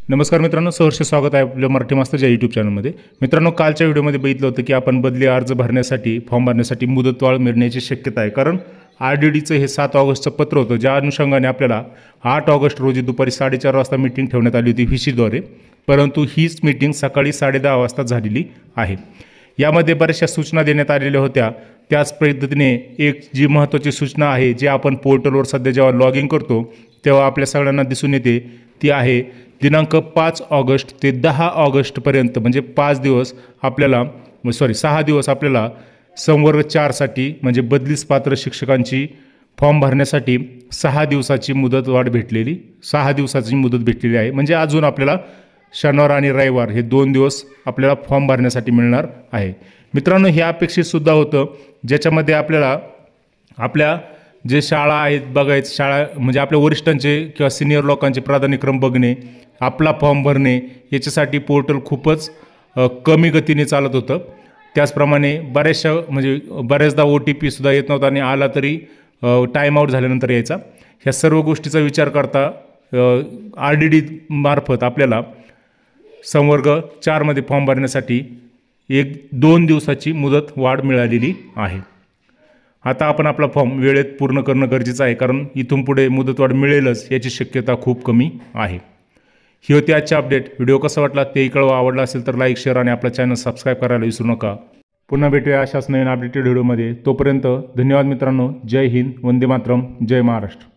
नमस्कार मित्रांनो, सहर्ष स्वागत आहे आपल्या मराठी मास्तरच्या यूट्यूब चॅनलमध्ये. मित्रांनो, कालच्या व्हिडिओमध्ये बघितलं होतं की आपण बदली अर्ज भरण्यासाठी फॉर्म भरण्यासाठी मुदतवाढ मिळण्याची शक्यता आहे. कारण RDDचं हे 7 ऑगस्टचं पत्र होतं, ज्या अनुषंगाने आपल्याला 8 ऑगस्ट रोजी दुपारी 4:30 वाजता मीटिंग ठेवण्यात आली होती व्हीसीद्वारे. परंतु हीच मीटिंग सकाळी 10:30 वाजता झालेली आहे. यामध्ये बऱ्याचशा सूचना देण्यात आलेल्या होत्या. त्याच पद्धतीने एक जी महत्त्वाची सूचना आहे, जी आपण पोर्टलवर सध्या जेव्हा लॉग इन करतो तेव्हा आपल्या सगळ्यांना दिसून येते, ती आहे दिनांक 5 ऑगस्ट ते 10 ऑगस्टपर्यंत म्हणजे 5 दिवस आपल्याला 6 दिवस आपल्याला संवर्ग 4साठी म्हणजे बदलीस पात्र शिक्षकांची फॉर्म भरण्यासाठी 6 दिवसाची मुदतवाढ भेटलेली 6 दिवसाची मुदत भेटलेली आहे. म्हणजे अजून आपल्याला शनिवार आणि रविवार हे 2 दिवस आपल्याला फॉर्म भरण्यासाठी मिळणार आहे. मित्रांनो, हे अपेक्षितसुद्धा होतं, ज्याच्यामध्ये आपल्याला आपल्या जे शाळा आहेत बघायचं, शाळा म्हणजे आपल्या वरिष्ठांचे किंवा सिनियर लोकांचे प्राधान्यक्रम बघणे, आपला फॉर्म भरणे, याच्यासाठी पोर्टल खूपच कमी गतीने चालत होतं. त्याचप्रमाणे बऱ्याचदा OTP सुद्धा येत नव्हता आणि आला तरी टाईम आऊट झाल्यानंतर यायचा. ह्या सर्व गोष्टीचा विचार करता RDD मार्फत आपल्याला संवर्ग 4मध्ये फॉर्म भरण्यासाठी 1-2 दिवसाची मुदत वाढ मिळालेली आहे. आता आपण आपला फॉर्म वेळेत पूर्ण करणं गरजेचं आहे, कारण इथून पुढे मुदतवाढ मिळेलच याची शक्यता खूप कमी आहे. ही होती आजची अपडेट. व्हिडिओ कसा वाटला तेही कळवा. आवडला असेल तर लाईक, शेअर आणि आपला चॅनल सबस्क्राईब करायला विसरू नका. पुन्हा भेटूया अशाच नवीन अपडेटेड व्हिडिओमध्ये. तोपर्यंत धन्यवाद मित्रांनो. जय हिंद, वंदे मातरम, जय महाराष्ट्र.